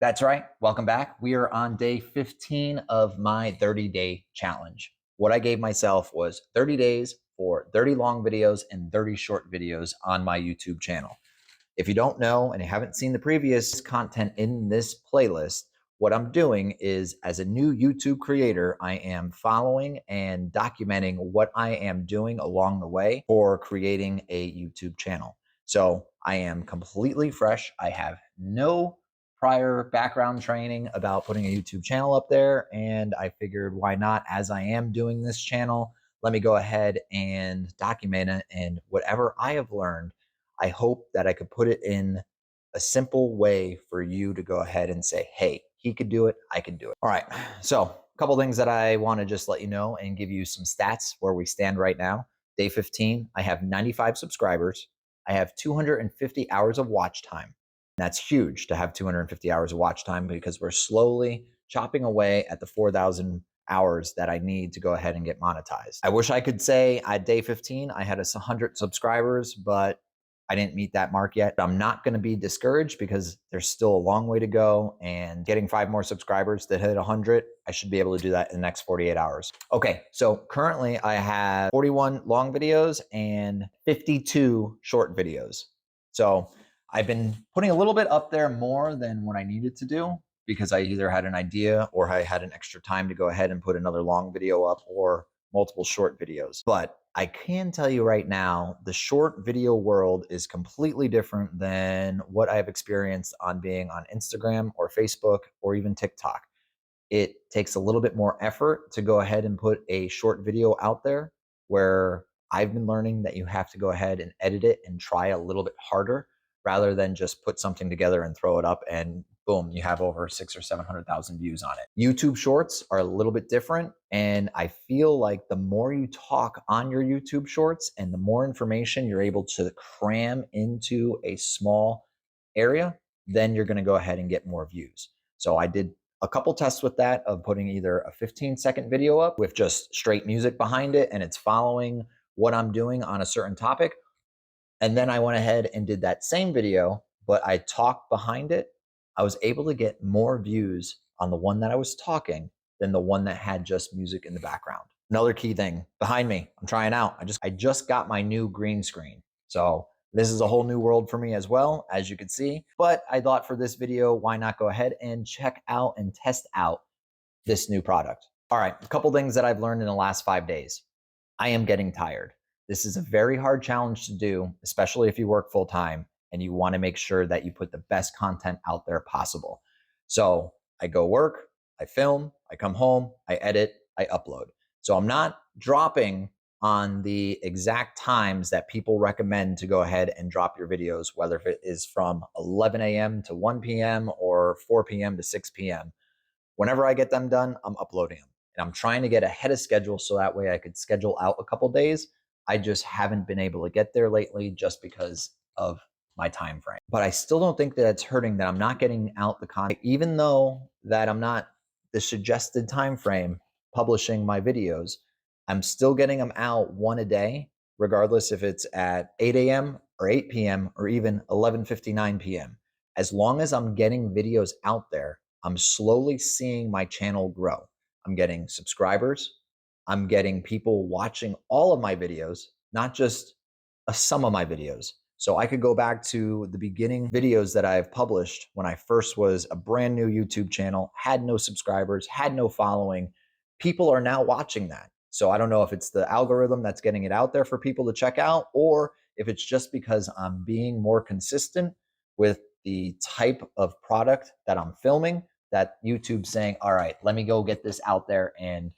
That's right. Welcome back. We are on day 15 of my 30-day challenge. What I gave myself was 30 days for 30 long videos and 30 short videos on my YouTube channel. If you don't know and you haven't seen the previous content in this playlist, what I'm doing is, as a new YouTube creator, I am following and documenting what I am doing along the way for creating a YouTube channel. So I am completely fresh. I have no prior background training about putting a YouTube channel up there. And I figured, why not? As I am doing this channel, let me go ahead and document it. And whatever I have learned, I hope that I could put it in a simple way for you to go ahead and say, hey, he could do it, I could do it. All right, so a couple things that I want to just let you know and give you some stats where we stand right now. Day 15, I have 95 subscribers. I have 250 hours of watch time. That's huge to have 250 hours of watch time, because we're slowly chopping away at the 4,000 hours that I need to go ahead and get monetized. I wish I could say at day 15 I had 100 subscribers, but I didn't meet that mark yet. I'm not going to be discouraged, because there's still a long way to go, and getting 5 more subscribers to hit 100, I should be able to do that in the next 48 hours. Okay, so currently I have 41 long videos and 52 short videos. So I've been putting a little bit up there more than what I needed to do, because I either had an idea or I had an extra time to go ahead and put another long video up, or multiple short videos. But I can tell you right now, the short video world is completely different than what I've experienced on being on Instagram or Facebook or even TikTok. It takes a little bit more effort to go ahead and put a short video out there, where I've been learning that you have to go ahead and edit it and try a little bit harder, rather than just put something together and throw it up and boom, you have over 600,000 or 700,000 views on it. YouTube shorts are a little bit different. And I feel like the more you talk on your YouTube shorts and the more information you're able to cram into a small area, then you're going to go ahead and get more views. So I did a couple tests with that, of putting either a 15-second video up with just straight music behind it and it's following what I'm doing on a certain topic. And then I went ahead and did that same video, but I talked behind it. I was able to get more views on the one that I was talking than the one that had just music in the background. Another key thing behind me, I'm trying out. I just got my new green screen. So this is a whole new world for me as well, as you can see. But I thought for this video, why not go ahead and check out and test out this new product. All right, a couple things that I've learned in the last 5 days. I am getting tired. This is a very hard challenge to do, especially if you work full time and you want to make sure that you put the best content out there possible. So I go work, I film, I come home, I edit, I upload. So I'm not dropping on the exact times that people recommend to go ahead and drop your videos, whether it is from 11 a.m. to 1 p.m. or 4 p.m. to 6 p.m. Whenever I get them done, I'm uploading them. And I'm trying to get ahead of schedule so that way I could schedule out a couple days. I just haven't been able to get there lately, just because of my time frame. But I still don't think that it's hurting that I'm not getting out the content, even though that I'm not the suggested time frame publishing my videos. I'm still getting them out one a day, regardless if it's at 8 a.m. or 8 p.m. or even 11:59 p.m. As long as I'm getting videos out there, I'm slowly seeing my channel grow. I'm getting subscribers. I'm getting people watching all of my videos, not just some of my videos. So I could go back to the beginning videos that I've published when I first was a brand new YouTube channel, had no subscribers, had no following. People are now watching that. So I don't know if it's the algorithm that's getting it out there for people to check out, or if it's just because I'm being more consistent with the type of product that I'm filming, that YouTube's saying, all right, let me go get this out there and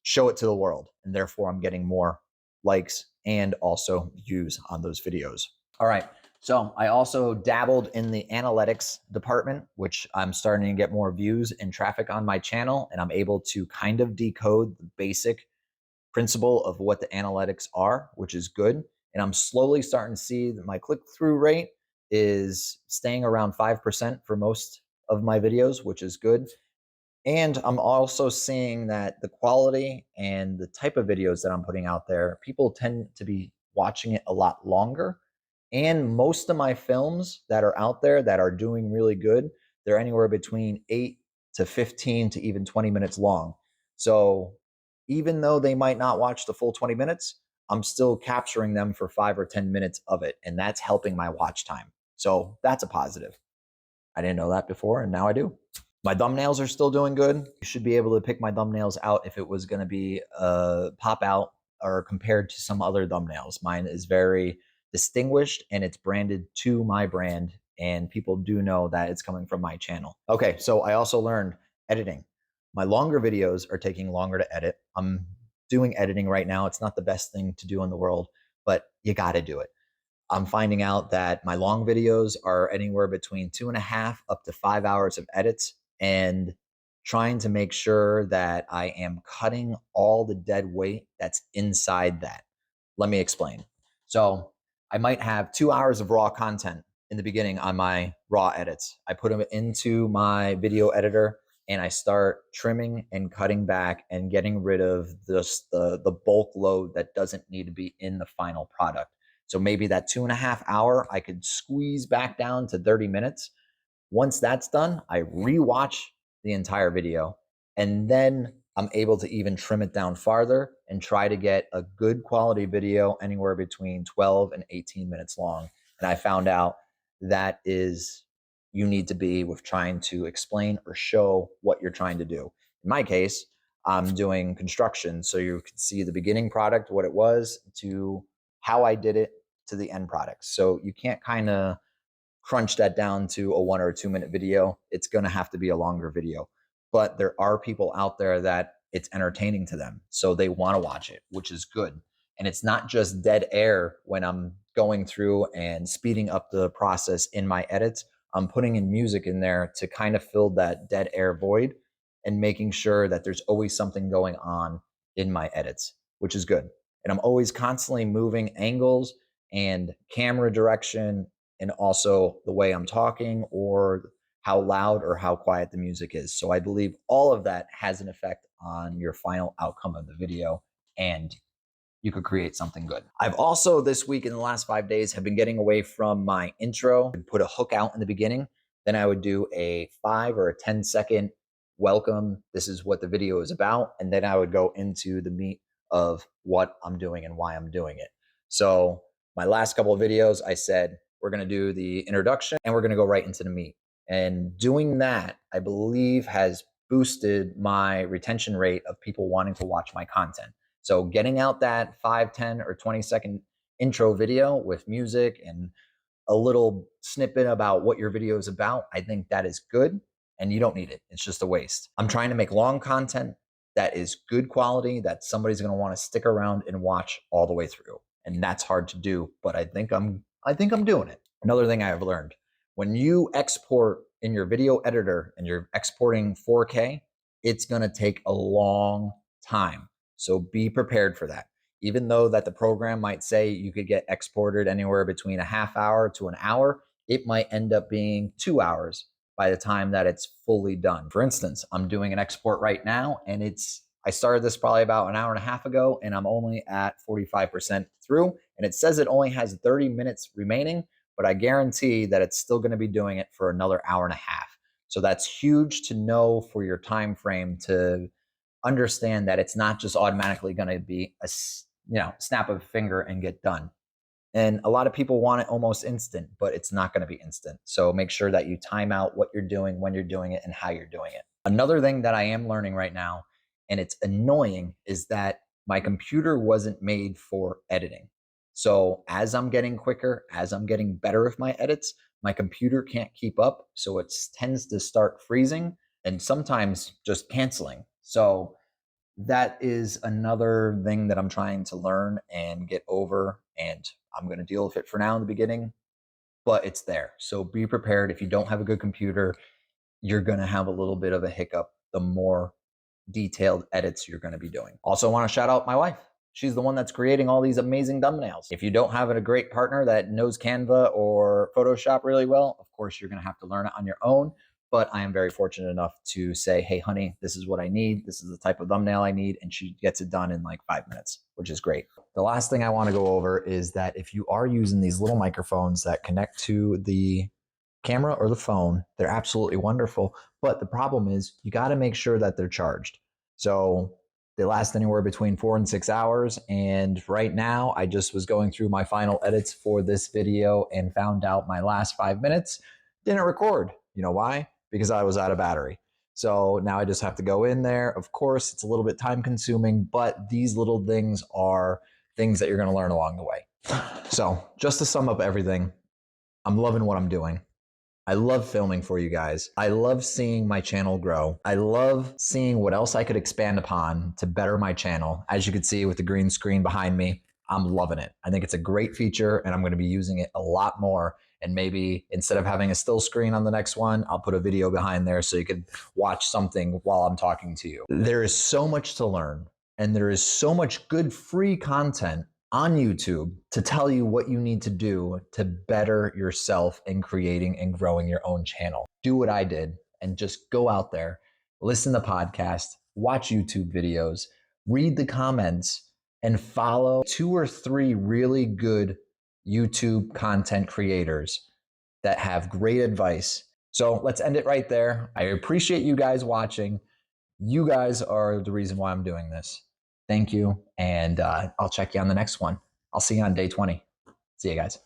show it to the world. And therefore I'm getting more likes and also views on those videos. All right. So I also dabbled in the analytics department, which I'm starting to get more views and traffic on my channel. And I'm able to kind of decode the basic principle of what the analytics are, which is good. And I'm slowly starting to see that my click-through rate is staying around 5% for most of my videos, which is good. And I'm also seeing that the quality and the type of videos that I'm putting out there, people tend to be watching it a lot longer. And most of my films that are out there that are doing really good they're anywhere between 8 to 15 to even 20 minutes long. So even though they might not watch the full 20 minutes, I'm still capturing them for 5 or 10 minutes of it. And that's helping my watch time. So that's a positive. I didn't know that before, and now I do. My thumbnails are still doing good. You should be able to pick my thumbnails out if it was going to be pop out or compared to some other thumbnails. Mine is very distinguished and it's branded to my brand, and people do know that it's coming from my channel. Okay, so I also learned editing. My longer videos are taking longer to edit. I'm doing editing right now. It's not the best thing to do in the world, but you got to do it. I'm finding out that my long videos are anywhere between 2.5 up to 5 hours of edits, and trying to make sure that I am cutting all the dead weight that's inside that. Let me explain. So I might have 2 hours of raw content in the beginning on my raw edits. I put them into my video editor and I start trimming and cutting back and getting rid of just the bulk load that doesn't need to be in the final product. So maybe that 2.5 hour, I could squeeze back down to 30 minutes. Once that's done, I rewatch the entire video, and then I'm able to even trim it down farther and try to get a good quality video anywhere between 12 and 18 minutes long. And I found out that is you need to be with trying to explain or show what you're trying to do. In my case, I'm doing construction, so you can see the beginning product, what it was, to how I did it to the end product. So you can't kind of crunch that down to a 1 or 2 minute video. It's going to have to be a longer video. But there are people out there that it's entertaining to them, so they want to watch it, which is good. And it's not just dead air when I'm going through and speeding up the process in my edits. I'm putting in music in there to kind of fill that dead air void and making sure that there's always something going on in my edits, which is good. And I'm always constantly moving angles and camera direction, and also the way I'm talking or how loud or how quiet the music is. So I believe all of that has an effect on your final outcome of the video, and you could create something good. I've also this week in the last 5 days have been getting away from my intro and put a hook out in the beginning. Then I would do a 5 or a 10-second welcome. This is what the video is about. And then I would go into the meat of what I'm doing and why I'm doing it. So my last couple of videos, I said, we're going to do the introduction and we're going to go right into the meat. And doing that, I believe, has boosted my retention rate of people wanting to watch my content. So getting out that 5, 10, or 20-second intro video with music and a little snippet about what your video is about, I think that is good, and you don't need it. It's just a waste. I'm trying to make long content that is good quality, that somebody's going to want to stick around and watch all the way through. And that's hard to do, but I think I'm doing it. Another thing I have learned, when you export in your video editor and you're exporting 4K, it's going to take a long time. So be prepared for that. Even though that the program might say you could get exported anywhere between a half hour to an hour, it might end up being 2 hours by the time that it's fully done. For instance, I'm doing an export right now, and I started this probably about an hour and a half ago, and I'm only at 45% through, and it says it only has 30 minutes remaining, but I guarantee that it's still going to be doing it for another hour and a half. So that's huge to know for your time frame, to understand that it's not just automatically going to be a snap of a finger and get done. And a lot of people want it almost instant, but it's not going to be instant. So make sure that you time out what you're doing, when you're doing it, and how you're doing it. Another thing that I am learning right now, and it's annoying, is that my computer wasn't made for editing. So as I'm getting quicker, as I'm getting better with my edits, my computer can't keep up. So it tends to start freezing and sometimes just canceling. So that is another thing that I'm trying to learn and get over, and I'm going to deal with it for now in the beginning, but it's there. So be prepared. If you don't have a good computer, you're going to have a little bit of a hiccup the more detailed edits you're going to be doing. Also want to shout out my wife. She's the one that's creating all these amazing thumbnails. If you don't have a great partner that knows Canva or Photoshop really well, of course, you're going to have to learn it on your own. But I am very fortunate enough to say, hey, honey, this is what I need. This is the type of thumbnail I need. And she gets it done in like 5 minutes, which is great. The last thing I want to go over is that if you are using these little microphones that connect to the camera or the phone, they're absolutely wonderful. But the problem is you got to make sure that they're charged. So they last anywhere between 4 and 6 hours. And right now I just was going through my final edits for this video and found out my last 5 minutes didn't record. You know why? Because I was out of battery. So now I just have to go in there. Of course, it's a little bit time consuming, but these little things are things that you're going to learn along the way. So just to sum up everything, I'm loving what I'm doing. I love filming for you guys. I love seeing my channel grow. I love seeing what else I could expand upon to better my channel. As you can see with the green screen behind me, I'm loving it. I think it's a great feature and I'm going to be using it a lot more. And maybe instead of having a still screen on the next one, I'll put a video behind there so you could watch something while I'm talking to you. There is so much to learn and there is so much good free content on YouTube to tell you what you need to do to better yourself in creating and growing your own channel. Do what I did and just go out there, listen to podcasts, watch YouTube videos, read the comments, and follow 2 or 3 really good YouTube content creators that have great advice. So let's end it right there. I appreciate you guys watching. You guys are the reason why I'm doing this. Thank you. And I'll check you on the next one. I'll see you on day 20. See you guys.